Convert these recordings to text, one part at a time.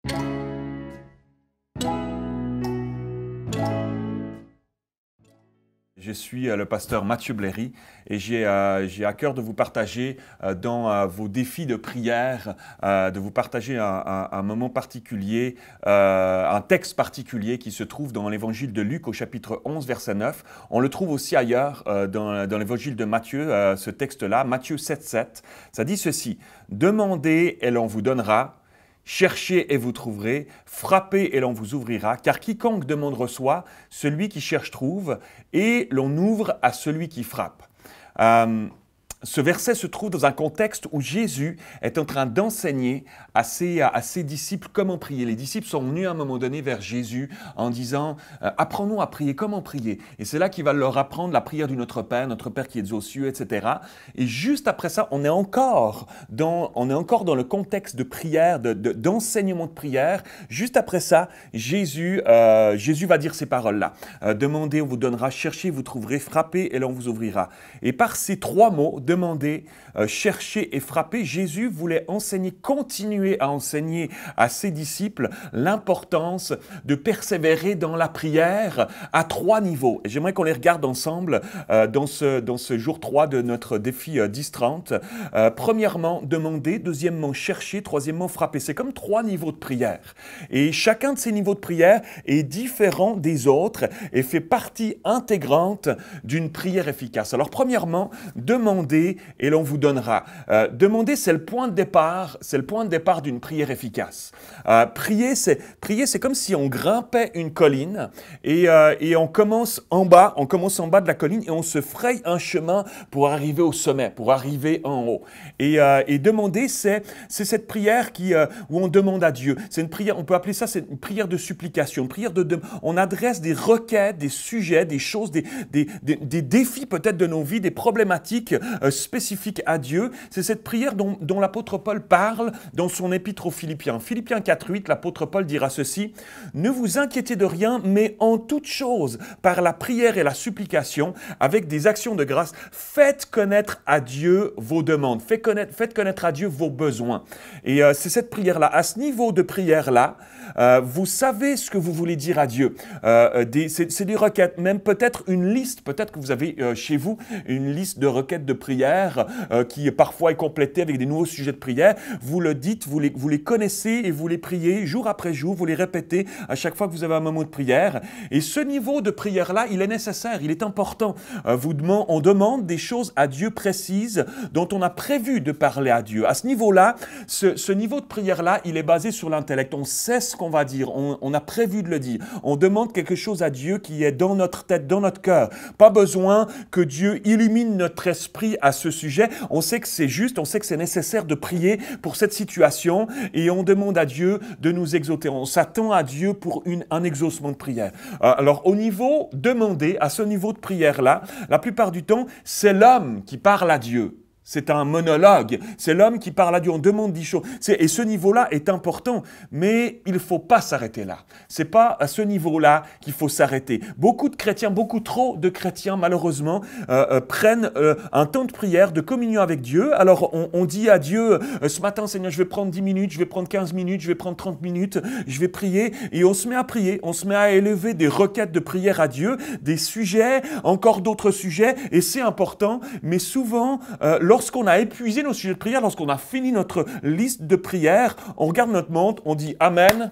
Je suis le pasteur Mathieu Blairy et j'ai à cœur de vous partager dans vos défis de prière, de vous partager un moment particulier, un texte particulier qui se trouve dans l'évangile de Luc au chapitre 11, verset 9. On le trouve aussi ailleurs dans l'évangile de Matthieu, ce texte-là, Matthieu 7, 7. Ça dit ceci: « Demandez et l'on vous donnera. Cherchez et vous trouverez, frappez et l'on vous ouvrira, car quiconque demande reçoit, celui qui cherche trouve, et l'on ouvre à celui qui frappe. » Ce verset se trouve dans un contexte où Jésus est en train d'enseigner à ses disciples comment prier. Les disciples sont venus à un moment donné vers Jésus en disant « Apprends-nous à prier, comment prier ?» Et c'est là qu'il va leur apprendre la prière du Notre Père qui est aux cieux, etc. Et juste après ça, on est encore dans le contexte de prière, d'enseignement de prière. Juste après ça, Jésus va dire ces paroles-là. Demandez, on vous donnera, cherchez, vous trouverez, frappez et l'on vous ouvrira. Et par ces trois mots, demander, chercher et frapper, Jésus voulait continuer à enseigner à ses disciples l'importance de persévérer dans la prière à trois niveaux. Et j'aimerais qu'on les regarde ensemble dans ce jour 3 de notre défi 10-30. Premièrement, demander. Deuxièmement, chercher. Troisièmement, frapper. C'est comme trois niveaux de prière. Et chacun de ces niveaux de prière est différent des autres et fait partie intégrante d'une prière efficace. Alors premièrement, demander et l'on vous donnera. Demander, c'est le point de départ, d'une prière efficace. Prier, c'est comme si on grimpait une colline et on commence en bas de la colline et on se fraye un chemin pour arriver au sommet, pour arriver en haut. Et demander, c'est cette prière où on demande à Dieu. C'est une prière, on peut appeler ça, c'est une prière de supplication, une prière on adresse des requêtes, des sujets, des choses, des défis peut-être de nos vies, des problématiques spécifique à Dieu. C'est cette prière dont l'apôtre Paul parle dans son épître aux Philippiens. Philippiens 4.8, l'apôtre Paul dira ceci: « Ne vous inquiétez de rien, mais en toute chose, par la prière et la supplication, avec des actions de grâce, faites connaître à Dieu vos demandes, faites connaître à Dieu vos besoins. » Et c'est cette prière-là, à ce niveau de prière-là, vous savez ce que vous voulez dire à Dieu. C'est des requêtes, même peut-être une liste, peut-être que vous avez chez vous une liste de requêtes de prière qui parfois est complétée avec des nouveaux sujets de prière. Vous le dites, vous les connaissez et vous les priez jour après jour, vous les répétez à chaque fois que vous avez un moment de prière. Et ce niveau de prière-là, il est nécessaire, il est important. On demande des choses à Dieu précises dont on a prévu de parler à Dieu. À ce niveau-là, ce niveau de prière-là, il est basé sur l'intellect. On sait ce qu'on va dire, on a prévu de le dire. On demande quelque chose à Dieu qui est dans notre tête, dans notre cœur. Pas besoin que Dieu illumine notre esprit à ce sujet. On sait que c'est juste, on sait que c'est nécessaire de prier pour cette situation et on demande à Dieu de nous exaucer. On s'attend à Dieu pour un exaucement de prière. Alors au niveau demandé, à ce niveau de prière-là, la plupart du temps, c'est l'homme qui parle à Dieu. C'est un monologue, c'est l'homme qui parle à Dieu, on demande des choses. Et ce niveau-là est important, mais il ne faut pas s'arrêter là. Ce n'est pas à ce niveau-là qu'il faut s'arrêter. Beaucoup trop de chrétiens, malheureusement, prennent un temps de prière, de communion avec Dieu. Alors, on dit à Dieu, ce matin, Seigneur, je vais prendre 10 minutes, je vais prendre 15 minutes, je vais prendre 30 minutes, je vais prier. Et on se met à prier, on se met à élever des requêtes de prière à Dieu, des sujets, encore d'autres sujets, et c'est important, mais souvent, lorsqu'on a épuisé nos sujets de prière, lorsqu'on a fini notre liste de prières, on regarde notre montre, on dit « Amen ».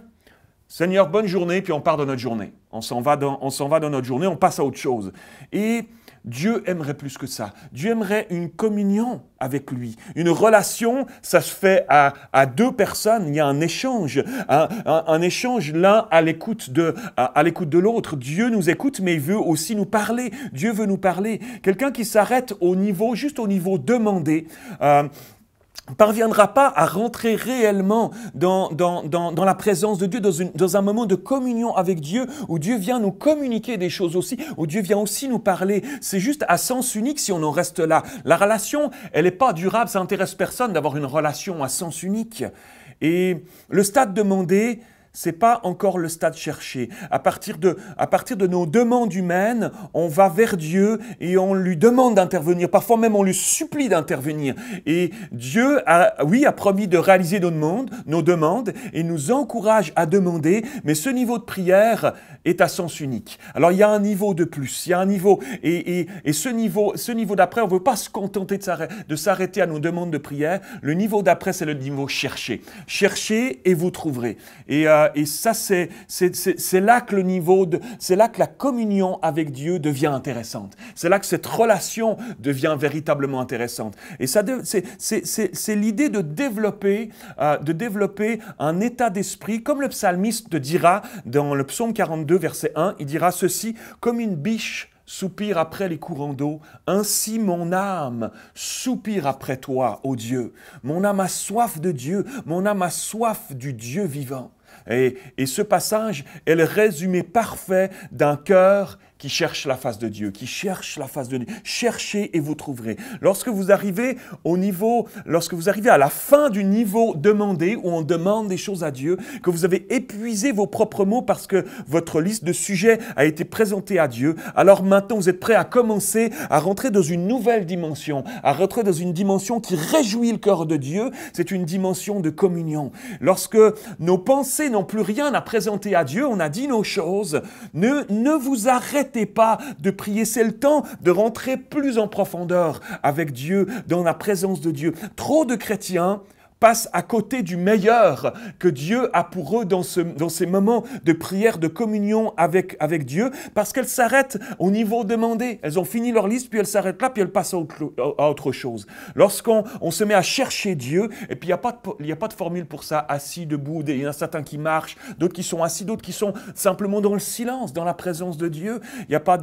Seigneur, bonne journée, puis on part de notre journée. On s'en va dans notre journée, on passe à autre chose. Et Dieu aimerait plus que ça. Dieu aimerait une communion avec lui. Une relation, ça se fait à deux personnes. Il y a un échange, un échange l'un à l'écoute de l'autre. Dieu nous écoute, mais il veut aussi nous parler. Dieu veut nous parler. Quelqu'un qui s'arrête juste au niveau demandé, parviendra pas à rentrer réellement dans la présence de Dieu, dans un moment de communion avec Dieu, où Dieu vient nous communiquer des choses aussi, où Dieu vient aussi nous parler. C'est juste à sens unique si on en reste là. La relation, elle n'est pas durable, ça n'intéresse personne d'avoir une relation à sens unique. Et le stade demandé, c'est pas encore le stade cherché. À partir de nos demandes humaines, on va vers Dieu et on lui demande d'intervenir. Parfois même, on lui supplie d'intervenir. Et Dieu a promis de réaliser nos demandes et nous encourage à demander, mais ce niveau de prière est à sens unique. Alors, il y a un niveau de plus, il y a un niveau, et ce niveau d'après, on ne veut pas se contenter de s'arrêter à nos demandes de prière. Le niveau d'après, c'est le niveau chercher. Cherchez et vous trouverez. Et ça, c'est là que c'est là que la communion avec Dieu devient intéressante. C'est là que cette relation devient véritablement intéressante. Et ça, c'est l'idée de développer un état d'esprit, comme le psalmiste dira dans le psaume 42, verset 1, il dira ceci, comme une biche soupire après les courants d'eau, ainsi mon âme soupire après toi, ô Dieu. Mon âme a soif de Dieu, mon âme a soif du Dieu vivant. Et ce passage est le résumé parfait d'un cœur qui cherche la face de Dieu, qui cherche la face de Dieu. Cherchez et vous trouverez. Lorsque vous arrivez à la fin du niveau demandé, où on demande des choses à Dieu, que vous avez épuisé vos propres mots parce que votre liste de sujets a été présentée à Dieu, alors maintenant vous êtes prêt à commencer à rentrer dans une nouvelle dimension, à rentrer dans une dimension qui réjouit le cœur de Dieu. C'est une dimension de communion. Lorsque nos pensées n'ont plus rien à présenter à Dieu, on a dit nos choses, ne vous arrêtez pas de prier, c'est le temps de rentrer plus en profondeur avec Dieu, dans la présence de Dieu. Trop de chrétiens passent à côté du meilleur que Dieu a pour eux dans ces moments de prière, de communion avec Dieu, parce qu'elles s'arrêtent au niveau demandé. Elles ont fini leur liste, puis elles s'arrêtent là, puis elles passent à autre chose. Lorsqu'on se met à chercher Dieu, et puis il n'y a pas de formule pour ça, assis, debout, il y en a certains qui marchent, d'autres qui sont assis, d'autres qui sont simplement dans le silence, dans la présence de Dieu. Il n'y a pas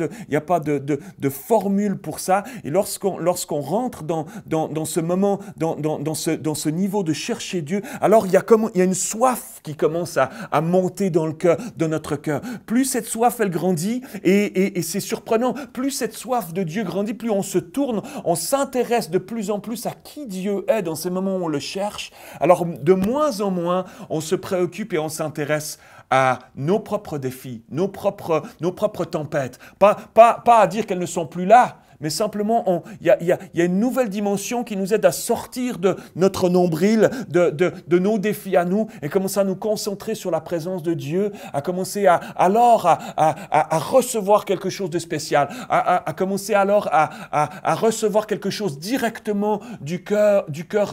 de formule pour ça. Et lorsqu'on rentre dans ce moment, dans ce niveau de chercher Dieu, alors il y a une soif qui commence à monter dans notre cœur. Plus cette soif, elle grandit, et c'est surprenant, plus cette soif de Dieu grandit, plus on se tourne, on s'intéresse de plus en plus à qui Dieu est dans ces moments où on le cherche. Alors de moins en moins, on se préoccupe et on s'intéresse à nos propres défis, nos propres tempêtes. Pas à dire qu'elles ne sont plus là, mais simplement, il y a une nouvelle dimension qui nous aide à sortir de notre nombril, de nos défis à nous, et commencer à nous concentrer sur la présence de Dieu, à commencer à recevoir quelque chose de spécial, à commencer alors à recevoir quelque chose directement du cœur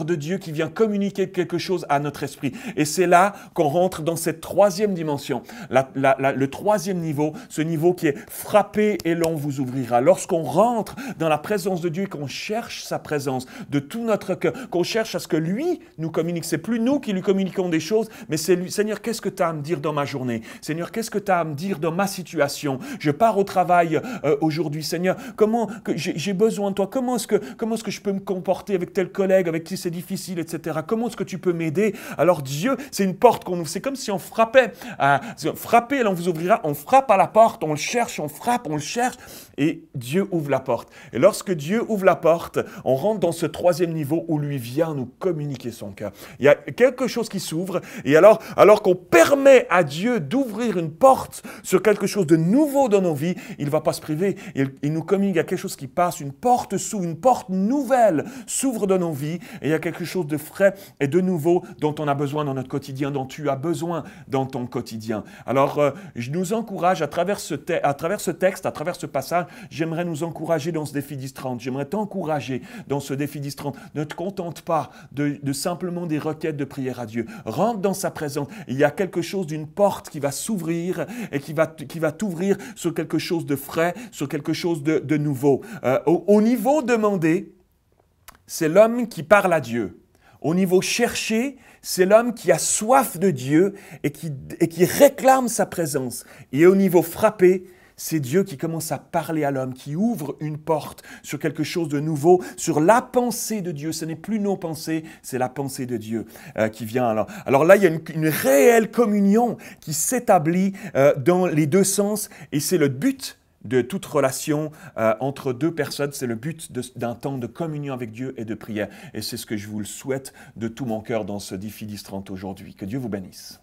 de Dieu qui vient communiquer quelque chose à notre esprit. Et c'est là qu'on rentre dans cette troisième dimension, le troisième niveau, ce niveau qui est frappé et l'on vous ouvrira. Lorsqu'on rentre dans la présence de Dieu et qu'on cherche sa présence de tout notre cœur, qu'on cherche à ce que lui nous communique. C'est plus nous qui lui communiquons des choses, mais c'est lui. Seigneur, qu'est-ce que tu as à me dire dans ma journée? Seigneur, qu'est-ce que tu as à me dire dans ma situation? Je pars au travail aujourd'hui. Seigneur, j'ai besoin de toi? Comment est-ce que je peux me comporter avec tel collègue avec qui c'est difficile, etc. Comment est-ce que tu peux m'aider? Alors Dieu, c'est une porte qu'on ouvre. C'est comme si on frappait. Frapper, l'on vous ouvrira. On frappe à la porte, on le cherche, on frappe, on le cherche, et Dieu ouvre la porte. Et lorsque Dieu ouvre la porte, on rentre dans ce troisième niveau où lui vient nous communiquer son cœur. Il y a quelque chose qui s'ouvre, et alors qu'on permet à Dieu d'ouvrir une porte sur quelque chose de nouveau dans nos vies, il ne va pas se priver. Il nous communique, il y a quelque chose qui passe, une porte s'ouvre, une porte nouvelle s'ouvre dans nos vies, et il y a quelque chose de frais et de nouveau dont on a besoin dans notre quotidien, dont tu as besoin dans ton quotidien. Alors, je nous encourage à travers ce texte, à travers ce passage, j'aimerais nous encourager dans ce défi 10-30. J'aimerais t'encourager dans ce défi 10-30. Ne te contente pas de simplement des requêtes de prière à Dieu. Rentre dans sa présence. Il y a quelque chose d'une porte qui va s'ouvrir et qui va t'ouvrir sur quelque chose de frais, sur quelque chose de nouveau. Au niveau demandé, c'est l'homme qui parle à Dieu. Au niveau cherché, c'est l'homme qui a soif de Dieu et qui réclame sa présence. Et au niveau frappé, c'est Dieu qui commence à parler à l'homme, qui ouvre une porte sur quelque chose de nouveau, sur la pensée de Dieu. Ce n'est plus nos pensées, c'est la pensée de Dieu qui vient. Alors là, il y a une réelle communion qui s'établit dans les deux sens, et c'est le but de toute relation entre deux personnes. C'est le but d'un temps de communion avec Dieu et de prière. Et c'est ce que je vous le souhaite de tout mon cœur dans ce défi 10-30 aujourd'hui. Que Dieu vous bénisse.